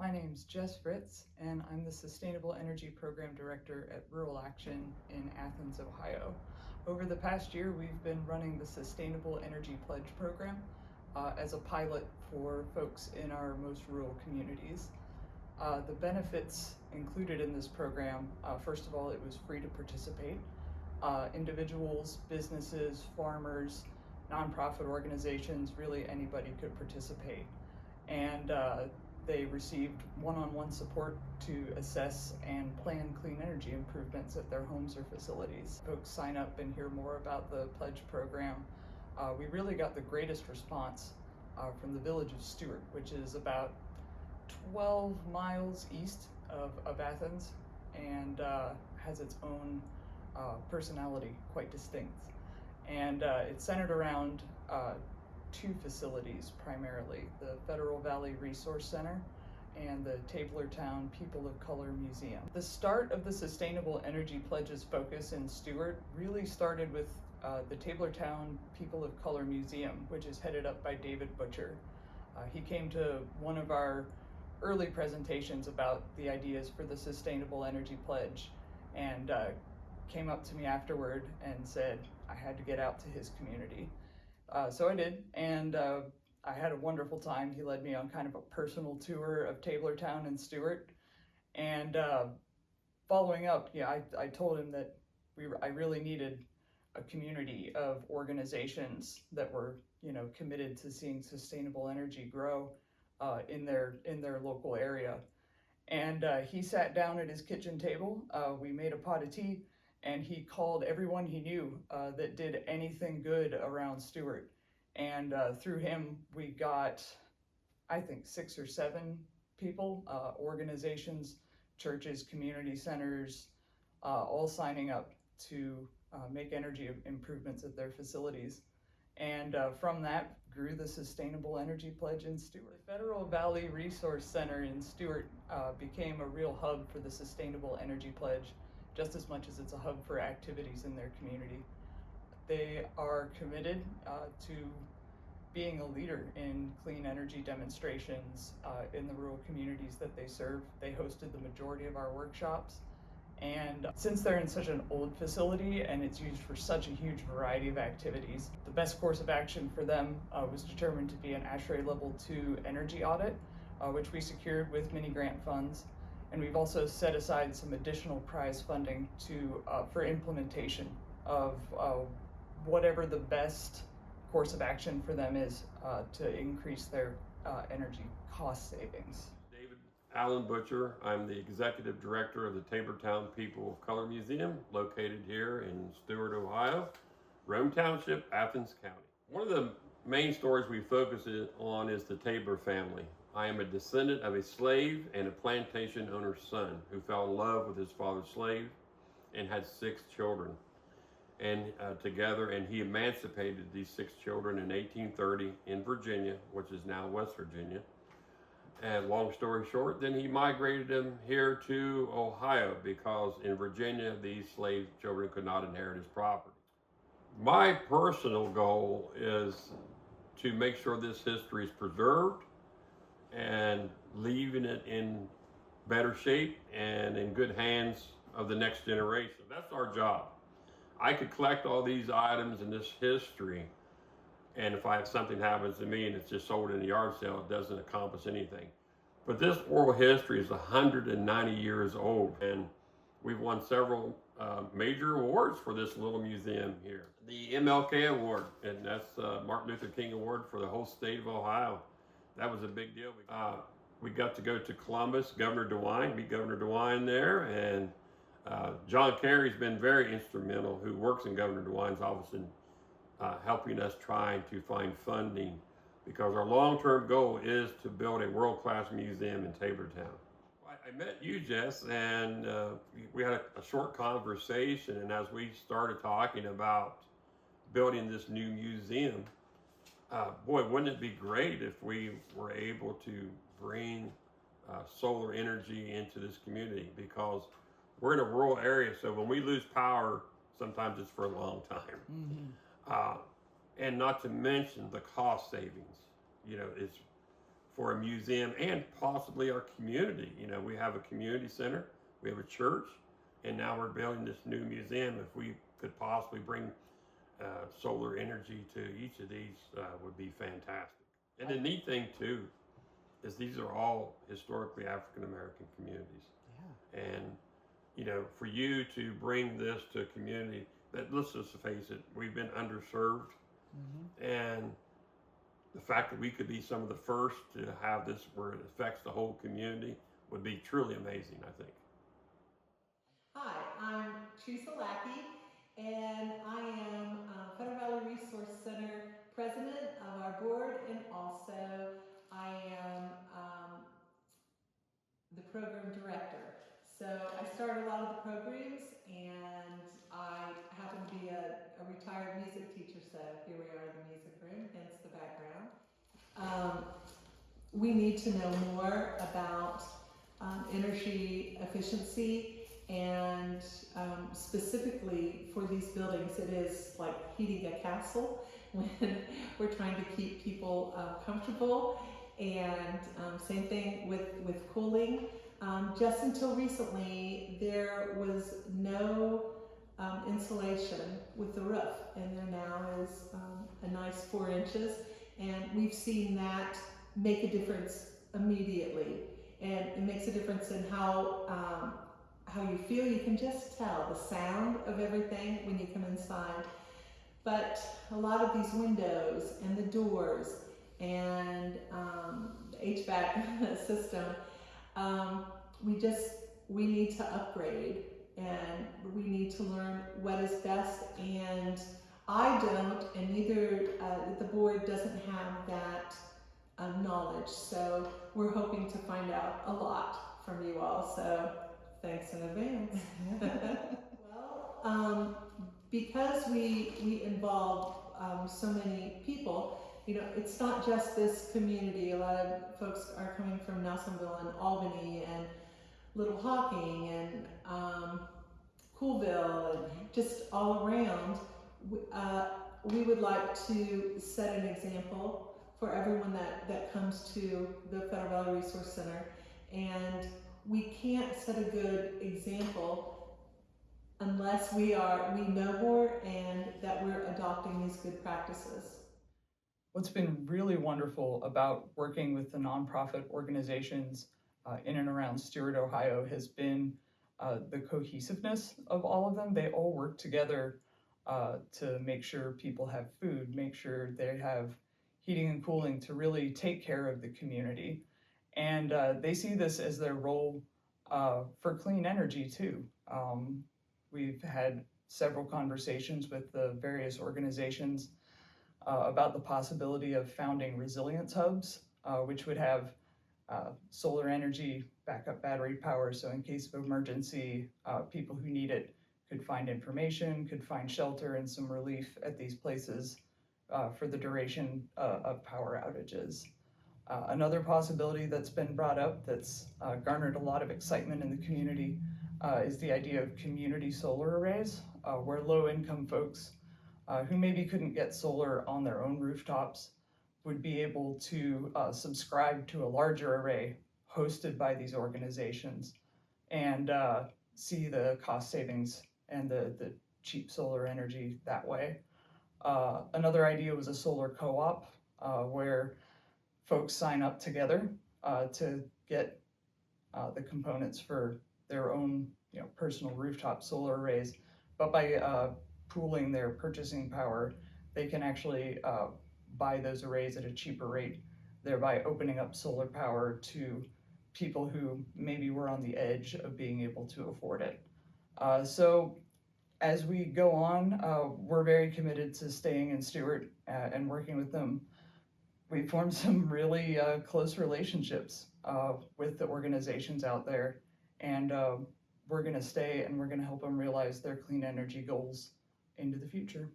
My name's Jess Fritz, and I'm the Sustainable Energy Program Director at Rural Action in Athens, Ohio. Over the past year, we've been running the Sustainable Energy Pledge Program as a pilot for folks in our most rural communities. The benefits included in this program, first of all, it was free to participate. Individuals, businesses, farmers, nonprofit organizations, really anybody could participate. And they received one-on-one support to assess and plan clean energy improvements at their homes or facilities. Folks sign up and hear more about the pledge program. We really got the greatest response from the village of Stewart, which is about 12 miles east of Athens, and has its own personality, quite distinct. And it's centered around two facilities primarily, the Federal Valley Resource Center and the Tablertown People of Color Museum. The start of the Sustainable Energy Pledge's focus in Stewart really started with the Tablertown People of Color Museum, which is headed up by David Butcher. He came to one of our early presentations about the ideas for the Sustainable Energy Pledge and came up to me afterward and said I had to get out to his community. So I did, and I had a wonderful time. He led me on kind of a personal tour of Tablertown and Stewart, and following up, I told him that I really needed a community of organizations that were, committed to seeing sustainable energy grow in their local area. And he sat down at his kitchen table. We made a pot of tea, and he called everyone he knew that did anything good around Stewart. And through him, we got, I think, 6 or 7 people, organizations, churches, community centers, all signing up to make energy improvements at their facilities. And from that grew the Sustainable Energy Pledge in Stewart. The Federal Valley Resource Center in Stewart became a real hub for the Sustainable Energy Pledge, just as much as it's a hub for activities in their community. They are committed to being a leader in clean energy demonstrations in the rural communities that they serve. They hosted the majority of our workshops. And since they're in such an old facility and it's used for such a huge variety of activities, the best course of action for them was determined to be an ASHRAE Level 2 energy audit, which we secured with mini grant funds. And we've also set aside some additional prize funding for implementation of whatever the best course of action for them is to increase their energy cost savings. Alan Butcher. I'm the Executive Director of the Tablertown People of Color Museum, located here in Stewart, Ohio, Rome Township, Athens County. One of the main stories we focus on is the Tabler family. I am a descendant of a slave and a plantation owner's son who fell in love with his father's slave and had 6 children together, and he emancipated these 6 children in 1830 in Virginia, which is now West Virginia. And long story short, then he migrated them here to Ohio because in Virginia, these slave children could not inherit his property. My personal goal is to make sure this history is preserved and leaving it in better shape and in good hands of the next generation. That's our job. I could collect all these items in this history, and if something happens to me and it's just sold in a yard sale, it doesn't accomplish anything. But this oral history is 190 years old, and we've won several major awards for this little museum here. The MLK Award, and that's Martin Luther King Award for the whole state of Ohio. That was a big deal. We got to go to Columbus, Governor DeWine, meet Governor DeWine there, and John Kerry's been very instrumental, who works in Governor DeWine's office, in helping us trying to find funding, because our long-term goal is to build a world-class museum in Tablertown. I met you, Jess, and we had a short conversation, and as we started talking about building this new museum, boy, wouldn't it be great if we were able to bring solar energy into this community, because we're in a rural area, so when we lose power, sometimes it's for a long time. Mm-hmm. And not to mention the cost savings. It's for a museum and possibly our community. You know, we have a community center, we have a church, and now we're building this new museum. If we could possibly bring solar energy to each of these, would be fantastic. And the neat thing too is these are all historically African American communities. Yeah. And you know, for you to bring this to a community that, let's just face it, we've been underserved, and the fact that we could be some of the first to have this where it affects the whole community would be truly amazing, I think. Hi, I'm Teresa Lackey, and I am Federal Valley Resource Center president of our board, and also I am the program director. So I started a lot of the programs, and I happen to be a retired music teacher, so here we are in the music room, hence the background. We need to know more about energy efficiency, and specifically for these buildings, it is like heating a castle when we're trying to keep people comfortable. And same thing with cooling. Just until recently, there was no insulation with the roof, and there now is a nice 4 inches, and we've seen that make a difference immediately. And it makes a difference in how you feel. You can just tell the sound of everything when you come inside. But a lot of these windows and the doors and the HVAC system, we need to upgrade, and we need to learn what is best. And I don't, and neither the board doesn't have that knowledge. So we're hoping to find out a lot from you all. So thanks in advance. Well, because we involve so many people, you know, it's not just this community. A lot of folks are coming from Nelsonville and Albany and Little Hocking and Coolville and just all around. We would like to set an example for everyone that comes to the Federal Valley Resource Center, and we can't set a good example unless we know more and that we're adopting these good practices. What's been really wonderful about working with the nonprofit organizations in and around Stewart, Ohio, has been the cohesiveness of all of them. They all work together to make sure people have food, make sure they have heating and cooling, to really take care of the community. And they see this as their role for clean energy too. We've had several conversations with the various organizations about the possibility of founding resilience hubs, which would have solar energy backup battery power. So in case of emergency, people who need it could find information, could find shelter and some relief at these places for the duration of power outages. Another possibility that's been brought up that's garnered a lot of excitement in the community is the idea of community solar arrays, where low-income folks who maybe couldn't get solar on their own rooftops would be able to subscribe to a larger array hosted by these organizations and see the cost savings and the cheap solar energy that way. Another idea was a solar co-op where folks sign up together to get the components for their own, personal rooftop solar arrays, but by pooling their purchasing power, they can actually buy those arrays at a cheaper rate, thereby opening up solar power to people who maybe were on the edge of being able to afford it. So as we go on, we're very committed to staying in Stewart and working with them. We formed some really close relationships with the organizations out there, and we're going to stay and we're going to help them realize their clean energy goals into the future.